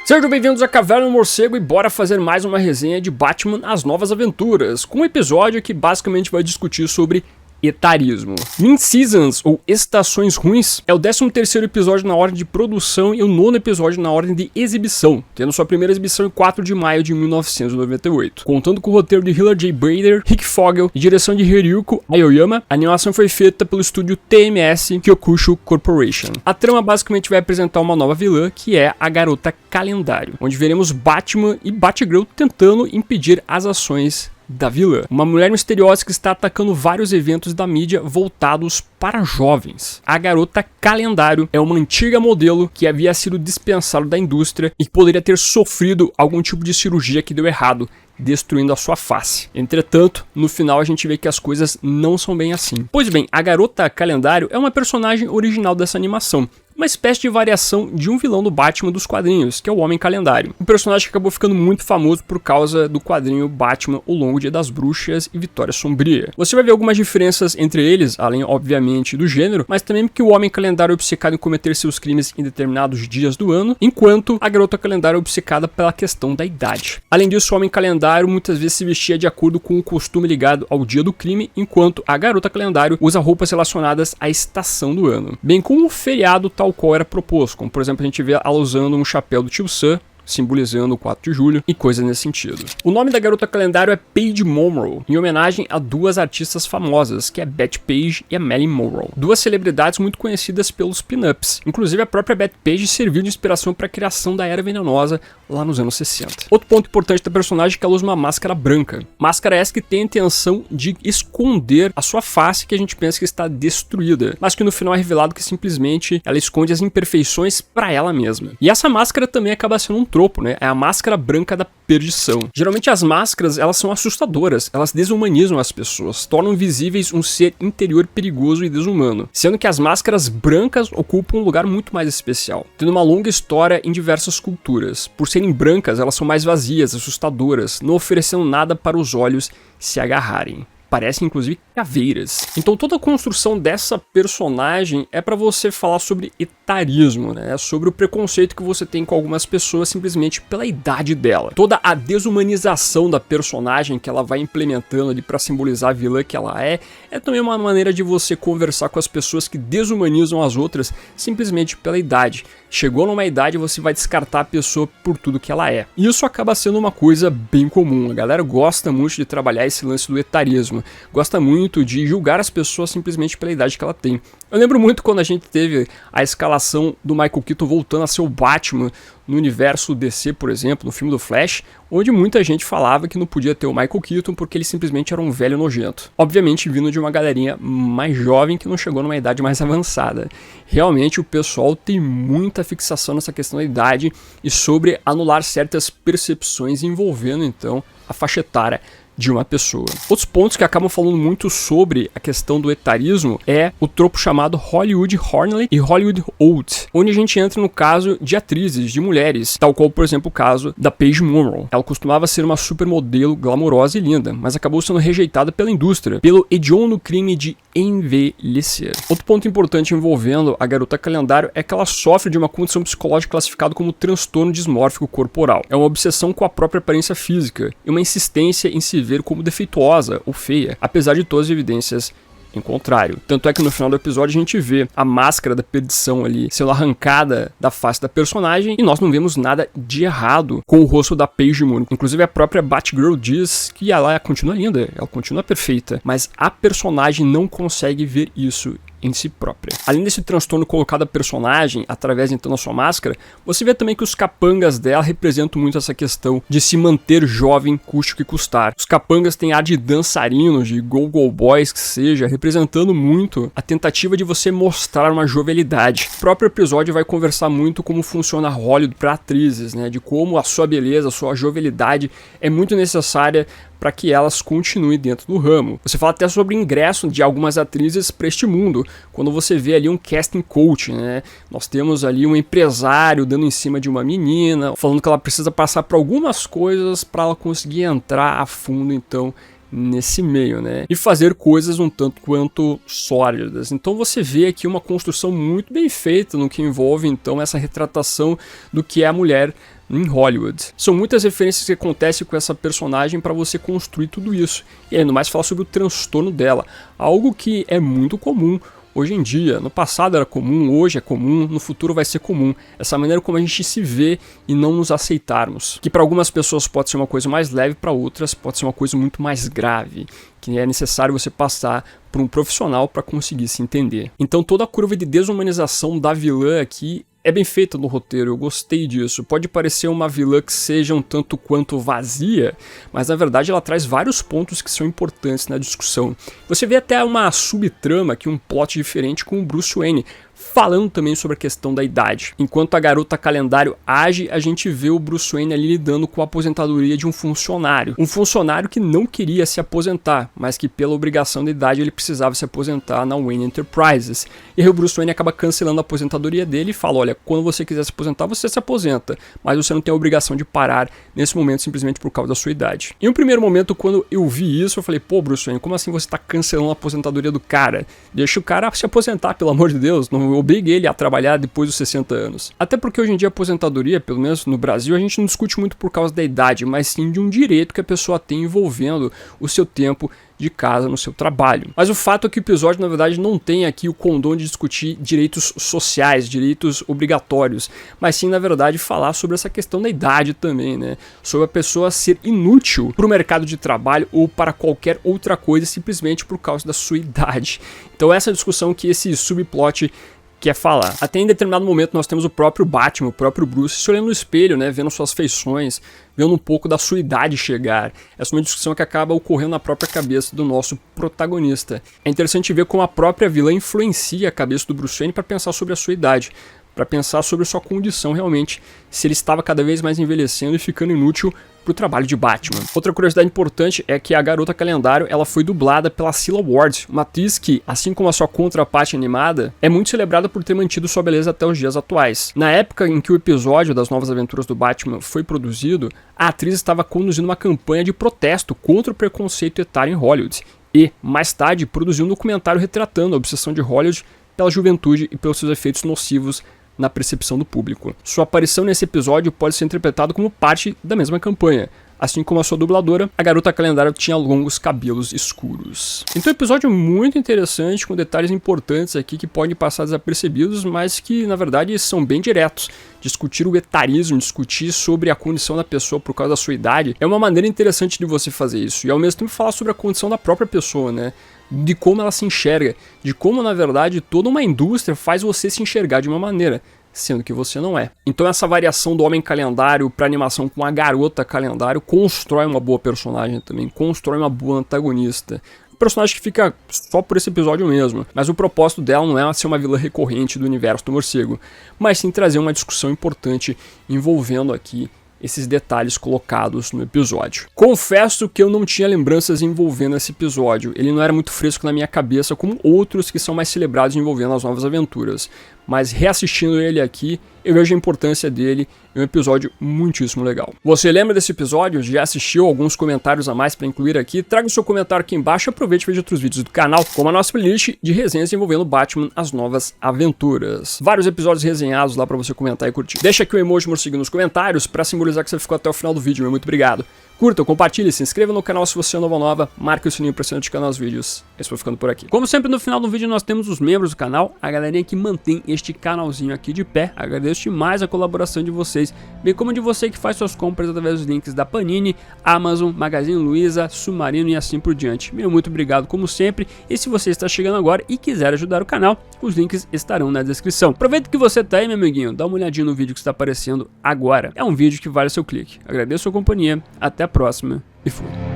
Sejam bem-vindos à Caverna do Morcego e bora fazer mais uma resenha de Batman As Novas Aventuras, com um episódio que basicamente vai discutir sobre etarismo. Mean Seasons, ou Estações Ruins, é o 13º episódio na ordem de produção e o 9º episódio na ordem de exibição, tendo sua primeira exibição em 4 de maio de 1998. Contando com o roteiro de Hillary J. Bader, Rick Fogel e direção de Hiroyuki Aoyama, a animação foi feita pelo estúdio TMS Kyokushu Corporation. A trama basicamente vai apresentar uma nova vilã, que é a Garota Calendário, onde veremos Batman e Batgirl tentando impedir as ações da vilã. Uma mulher misteriosa que está atacando vários eventos da mídia voltados para jovens. A Garota Calendário é uma antiga modelo que havia sido dispensada da indústria e que poderia ter sofrido algum tipo de cirurgia que deu errado, destruindo a sua face. Entretanto, no final a gente vê que as coisas não são bem assim. Pois bem, a Garota Calendário é uma personagem original dessa animação, uma espécie de variação de um vilão do Batman dos quadrinhos, que é o Homem Calendário. Um personagem que acabou ficando muito famoso por causa do quadrinho Batman, O Longo Dia das Bruxas e Vitória Sombria. Você vai ver algumas diferenças entre eles, além, obviamente, do gênero, mas também porque o Homem Calendário é obcecado em cometer seus crimes em determinados dias do ano, enquanto a Garota Calendário é obcecada pela questão da idade. Além disso, o Homem Calendário muitas vezes se vestia de acordo com o costume ligado ao dia do crime, enquanto a Garota Calendário usa roupas relacionadas à estação do ano, bem como o feriado tal qual era proposto, como por exemplo a gente vê ela usando um chapéu do Tio Sam, simbolizando o 4 de julho e coisas nesse sentido. O nome da Garota Calendário é Paige Monroe, em homenagem a duas artistas famosas, que é Beth Page e a Marilyn Monroe. Duas celebridades muito conhecidas pelos pin-ups. Inclusive a própria Beth Page serviu de inspiração para a criação da Era Venenosa lá nos anos 60. Outro ponto importante da personagem é que ela usa uma máscara branca. Máscara essa que tem a intenção de esconder a sua face, que a gente pensa que está destruída, mas que no final é revelado que simplesmente ela esconde as imperfeições para ela mesma. E essa máscara também acaba sendo um tropo, né? É a máscara branca da perdição. Geralmente as máscaras, elas são assustadoras, elas desumanizam as pessoas, tornam visíveis um ser interior perigoso e desumano, sendo que as máscaras brancas ocupam um lugar muito mais especial, tendo uma longa história em diversas culturas. Por serem brancas, elas são mais vazias, assustadoras, não oferecendo nada para os olhos se agarrarem. Parecem inclusive caveiras. Então toda a construção dessa personagem é para você falar sobre etarismo, né? Sobre o preconceito que você tem com algumas pessoas simplesmente pela idade dela. Toda a desumanização da personagem que ela vai implementando ali para simbolizar a vilã que ela é também uma maneira de você conversar com as pessoas que desumanizam as outras simplesmente pela idade. Chegou numa idade, você vai descartar a pessoa por tudo que ela é. E isso acaba sendo uma coisa bem comum. A galera gosta muito de trabalhar esse lance do etarismo. Gosta muito de julgar as pessoas simplesmente pela idade que ela tem. Eu lembro muito quando a gente teve a escalação do Michael Keaton voltando a ser o Batman no universo DC, por exemplo, no filme do Flash, onde muita gente falava que não podia ter o Michael Keaton porque ele simplesmente era um velho nojento. Obviamente vindo de uma galerinha mais jovem que não chegou numa idade mais avançada. Realmente o pessoal tem muita fixação nessa questão da idade e sobre anular certas percepções envolvendo então a faixa etária de uma pessoa. Outros pontos que acabam falando muito sobre a questão do etarismo é o tropo chamado Hollywood Horny e Hollywood Old, onde a gente entra no caso de atrizes, de mulheres, tal qual, por exemplo, o caso da Paige Monroe. Ela costumava ser uma supermodelo glamourosa e linda, mas acabou sendo rejeitada pela indústria, pelo hediondo crime de envelhecer. Outro ponto importante envolvendo a Garota Calendário é que ela sofre de uma condição psicológica classificada como transtorno dismórfico corporal. É uma obsessão com a própria aparência física e uma insistência em se ver como defeituosa ou feia, apesar de todas as evidências em contrário. Tanto é que no final do episódio a gente vê a máscara da perdição ali sendo arrancada da face da personagem e nós não vemos nada de errado com o rosto da Paige Monroe. Inclusive a própria Batgirl diz que ela continua linda, ela continua perfeita, mas a personagem não consegue ver isso em si própria. Além desse transtorno colocado à personagem, através então da sua máscara, você vê também que os capangas dela representam muito essa questão de se manter jovem, custe o que custar. Os capangas têm ar de dançarinos, de go-go boys, que seja, representando muito a tentativa de você mostrar uma jovialidade. O próprio episódio vai conversar muito como funciona Hollywood para atrizes, né? De como a sua beleza, a sua jovialidade é muito necessária para que elas continuem dentro do ramo. Você fala até sobre o ingresso de algumas atrizes para este mundo, quando você vê ali um casting coach, né? Nós temos ali um empresário dando em cima de uma menina, falando que ela precisa passar por algumas coisas para ela conseguir entrar a fundo, então, nesse meio, né? E fazer coisas um tanto quanto sólidas. Então você vê aqui uma construção muito bem feita no que envolve então essa retratação do que é a mulher em Hollywood. São muitas referências que acontecem com essa personagem para você construir tudo isso. E ainda mais falar sobre o transtorno dela, algo que é muito comum hoje em dia. No passado era comum, hoje é comum, no futuro vai ser comum. Essa maneira como a gente se vê e não nos aceitarmos. Que para algumas pessoas pode ser uma coisa mais leve, para outras pode ser uma coisa muito mais grave. Que é necessário você passar por um profissional para conseguir se entender. Então toda a curva de desumanização da vilã aqui é bem feita no roteiro, eu gostei disso. Pode parecer uma vilã que seja um tanto quanto vazia, mas na verdade ela traz vários pontos que são importantes na discussão. Você vê até uma subtrama aqui, um plot diferente com o Bruce Wayne, falando também sobre a questão da idade. Enquanto a garota calendário age, a gente vê o Bruce Wayne ali lidando com a aposentadoria de um funcionário. Um funcionário que não queria se aposentar, mas que pela obrigação da idade ele precisava se aposentar na Wayne Enterprises. E aí o Bruce Wayne acaba cancelando a aposentadoria dele e fala, olha, quando você quiser se aposentar, você se aposenta, mas você não tem a obrigação de parar nesse momento simplesmente por causa da sua idade. Em um primeiro momento, quando eu vi isso, eu falei, pô, Bruce Wayne, como assim você está cancelando a aposentadoria do cara? Deixa o cara se aposentar, pelo amor de Deus, não obrigue ele a trabalhar depois dos 60 anos. Até porque hoje em dia a aposentadoria, pelo menos no Brasil, a gente não discute muito por causa da idade, mas sim de um direito que a pessoa tem envolvendo o seu tempo de casa no seu trabalho. Mas o fato é que o episódio, na verdade, não tem aqui o condão de discutir direitos sociais, direitos obrigatórios, mas sim, na verdade, falar sobre essa questão da idade também, né? Sobre a pessoa ser inútil para o mercado de trabalho ou para qualquer outra coisa simplesmente por causa da sua idade. Então essa discussão que esse subplot quer falar. Até em determinado momento nós temos o próprio Batman, o próprio Bruce, se olhando no espelho, né, vendo suas feições, vendo um pouco da sua idade chegar. Essa é uma discussão que acaba ocorrendo na própria cabeça do nosso protagonista. É interessante ver como a própria vilã influencia a cabeça do Bruce Wayne para pensar sobre a sua idade, para pensar sobre sua condição realmente, se ele estava cada vez mais envelhecendo e ficando inútil para o trabalho de Batman. Outra curiosidade importante é que a garota calendário ela foi dublada pela Cilla Ward, uma atriz que, assim como a sua contraparte animada, é muito celebrada por ter mantido sua beleza até os dias atuais. Na época em que o episódio das Novas Aventuras do Batman foi produzido, a atriz estava conduzindo uma campanha de protesto contra o preconceito etário em Hollywood e, mais tarde, produziu um documentário retratando a obsessão de Hollywood pela juventude e pelos seus efeitos nocivos na percepção do público. Sua aparição nesse episódio pode ser interpretada como parte da mesma campanha. Assim como a sua dubladora, a garota calendário tinha longos cabelos escuros. Então o episódio é muito interessante, com detalhes importantes aqui que podem passar desapercebidos, mas que na verdade são bem diretos. Discutir o etarismo, discutir sobre a condição da pessoa por causa da sua idade, é uma maneira interessante de você fazer isso. E ao mesmo tempo falar sobre a condição da própria pessoa, né? De como ela se enxerga, de como na verdade toda uma indústria faz você se enxergar de uma maneira, sendo que você não é. Então essa variação do homem calendário para animação com a garota calendário constrói uma boa personagem também, constrói uma boa antagonista. Um personagem que fica só por esse episódio mesmo, mas o propósito dela não é ser uma vilã recorrente do universo do morcego, mas sim trazer uma discussão importante envolvendo aqui esses detalhes colocados no episódio. Confesso que eu não tinha lembranças envolvendo esse episódio, ele não era muito fresco na minha cabeça como outros que são mais celebrados envolvendo as Novas Aventuras, mas reassistindo ele aqui, eu vejo a importância dele em um episódio muitíssimo legal. Você lembra desse episódio? Já assistiu? Alguns comentários a mais para incluir aqui? Traga o seu comentário aqui embaixo e aproveite e veja outros vídeos do canal, como a nossa playlist de resenhas envolvendo Batman, as Novas Aventuras. Vários episódios resenhados lá para você comentar e curtir. Deixa aqui o emoji morcego nos comentários para simbolizar que você ficou até o final do vídeo, meu muito obrigado. Curta, compartilhe, se inscreva no canal se você é nova, marque o sininho para ser notificado nos vídeos. Eu estou ficando por aqui. Como sempre, no final do vídeo nós temos os membros do canal, a galerinha que mantém este canalzinho aqui de pé. Agradeço demais a colaboração de vocês, bem como de você que faz suas compras através dos links da Panini, Amazon, Magazine Luiza, Submarino e assim por diante. Meu muito obrigado como sempre, e se você está chegando agora e quiser ajudar o canal, os links estarão na descrição. Aproveita que você tá aí, meu amiguinho, dá uma olhadinha no vídeo que está aparecendo agora. É um vídeo que vale o seu clique. Agradeço a sua companhia, até a próxima e fui.